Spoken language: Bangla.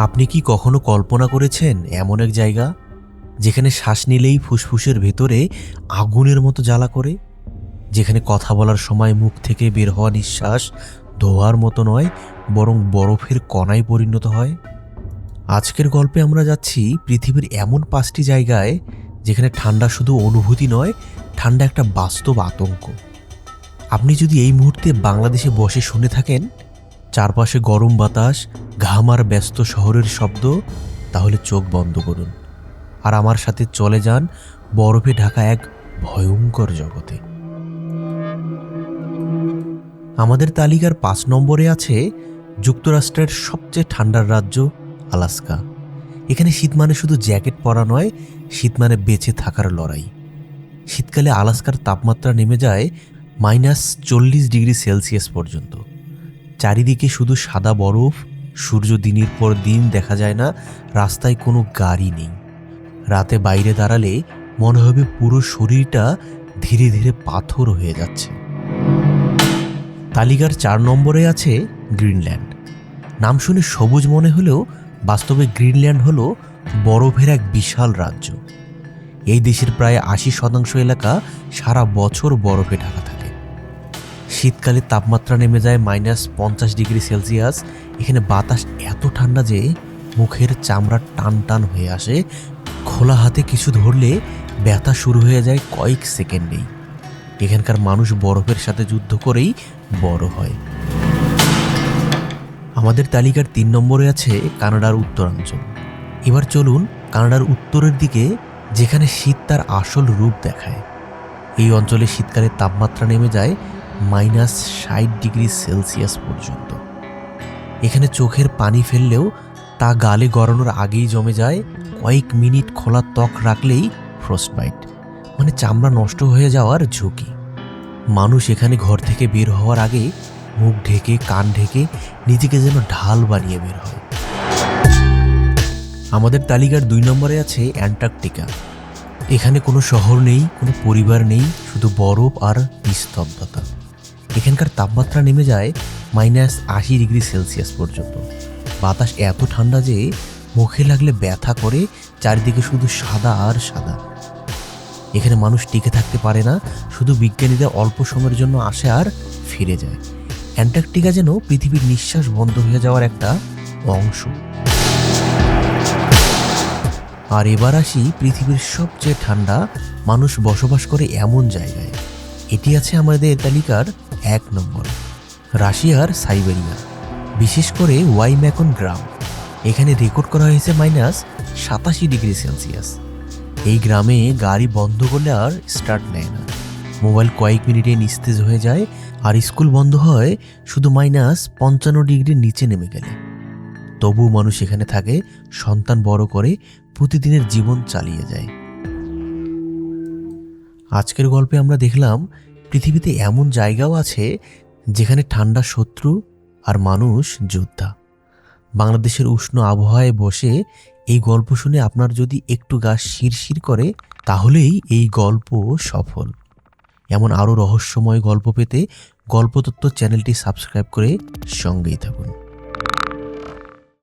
আপনি কি কখনো কল্পনা করেছেন এমন এক জায়গা যেখানে শ্বাস নিলেই ফুসফুসের ভেতরে আগুনের মতো জ্বালা করে, যেখানে কথা বলার সময় মুখ থেকে বের হওয়া নিঃশ্বাস ধোঁয়ার মতো নয়, বরং বরফের কণায় পরিণত হয়? আজকের গল্পে আমরা যাচ্ছি পৃথিবীর এমন 5টি জায়গায় যেখানে ঠান্ডা শুধু অনুভূতি নয়, ঠান্ডা একটা বাস্তব আতঙ্ক। আপনি যদি এই মুহূর্তে বাংলাদেশে বসে শুনে থাকেন, চারপাশে গরম বাতাস, ঘাম আর ব্যস্ত শহরের শব্দ, তাহলে চোখ বন্ধ করুন আর আমার সাথে চলে যান বরফে ঢাকা এক ভয়ঙ্কর জগতে। আমাদের তালিকার 5 নম্বরে আছে যুক্তরাষ্ট্রের সবচেয়ে ঠান্ডার রাজ্য আলাস্কা। এখানে শীত মানে শুধু জ্যাকেট পরা নয়, শীত মানে বেঁচে থাকার লড়াই। শীতকালে আলাস্কার তাপমাত্রা নেমে যায় -40 ডিগ্রি সেলসিয়াস পর্যন্ত। চারিদিকে শুধু সাদা বরফ, সূর্য দিনের পর দিন দেখা যায় না, রাস্তায় কোনো গাড়ি নেই। রাতে বাইরে দাঁড়ালে মনে হবে পুরো শরীরটা ধীরে ধীরে পাথর হয়ে যাচ্ছে। তালিকার 4 নম্বরে আছে গ্রিনল্যান্ড। নাম শুনে সবুজ মনে হলেও বাস্তবে গ্রিনল্যান্ড হলো বরফের এক বিশাল রাজ্য। এই দেশের প্রায় 80% এলাকা সারা বছর বরফে ঢাকা থাকে। শীতকালে তাপমাত্রা নেমে যায় -50 ডিগ্রি সেলসিয়াস। এখানে বাতাস এত ঠান্ডা যে মুখের চামড়া টান টান হয়ে আসে। খোলা হাতে কিছু ধরলে ব্যথা শুরু হয়ে যায় কয়েক সেকেন্ডেই। এখানকার মানুষ বরফের সাথে যুদ্ধ করেই বড় হয়। আমাদের তালিকার 3 নম্বরে আছে কানাডার উত্তরাঞ্চল। এবার চলুন কানাডার উত্তরের দিকে, যেখানে শীত তার আসল রূপ দেখায়। এই অঞ্চলে শীতকালে তাপমাত্রা নেমে যায় -60 ডিগ্রি সেলসিয়াস পর্যন্ত। এখানে চোখের পানি ফেললেও তা গালে গড়ানোর আগেই জমে যায়। কয়েক মিনিট খোলা ত্বক রাখলেই ফ্রস্টবাইট, মানে চামড়া নষ্ট হয়ে যাওয়ার ঝুঁকি। মানুষ এখানে ঘর থেকে বের হওয়ার আগে মুখ ঢেকে, কান ঢেকে নিজেকে যেন ঢাল বানিয়ে বের হয়। আমাদের তালিকার 2 নম্বরে আছে অ্যান্টার্কটিকা। এখানে কোনো শহর নেই, কোনো পরিবার নেই, শুধু বরফ আর নিস্তব্ধতা। এখানকার তাপমাত্রা নেমে যায় -80 ডিগ্রি সেলসিয়াস পর্যন্ত। বাতাস এত ঠান্ডা যে মুখে লাগলে ব্যথা করে, চারিদিকে শুধু সাদা আর সাদা। এখানে মানুষ টিকে থাকতে পারে না, শুধু বিজ্ঞানীরা অল্প সময়ের জন্য আসে আর ফিরে যায়। অ্যান্টার্কটিকা যেন পৃথিবীর নিঃশ্বাস বন্ধ হয়ে যাওয়ার একটা অংশ। আর এবার আসি পৃথিবীর সবচেয়ে ঠান্ডা মানুষ বসবাস করে এমন জায়গায়। এটি আছে আমাদের তালিকার 1 নম্বর, রাশিয়ার সাইবেরিয়া, বিশেষ করে ওয়াইম্যাকন গ্রাম। এখানে রেকর্ড করা হয়েছে -87 ডিগ্রি সেলসিয়াস। এই গ্রামে গাড়ি বন্ধ করলে আর স্টার্ট নেয় না, মোবাইল কয়েক মিনিটে নিস্তেজ হয়ে যায়, আর স্কুল বন্ধ হয় শুধু -55 ডিগ্রির নিচে নেমে গেলে। তবু মানুষ এখানে থাকে, সন্তান বড় করে, প্রতিদিনের জীবন চালিয়ে যায়। আজকের গল্পে আমরা দেখলাম পৃথিবীতে এমন জায়গাও আছে যেখানে ঠান্ডা শত্রু আর মানুষ যোদ্ধা। বাংলাদেশের উষ্ণ আবহাওয়ায় বসে এই গল্প শুনে আপনার যদি একটু গা শিরশির করে, তাহলেই এই গল্প সফল। এমন আরও রহস্যময় গল্প পেতে গল্পতত্ত্ব চ্যানেলটি সাবস্ক্রাইব করে সঙ্গেই থাকুন।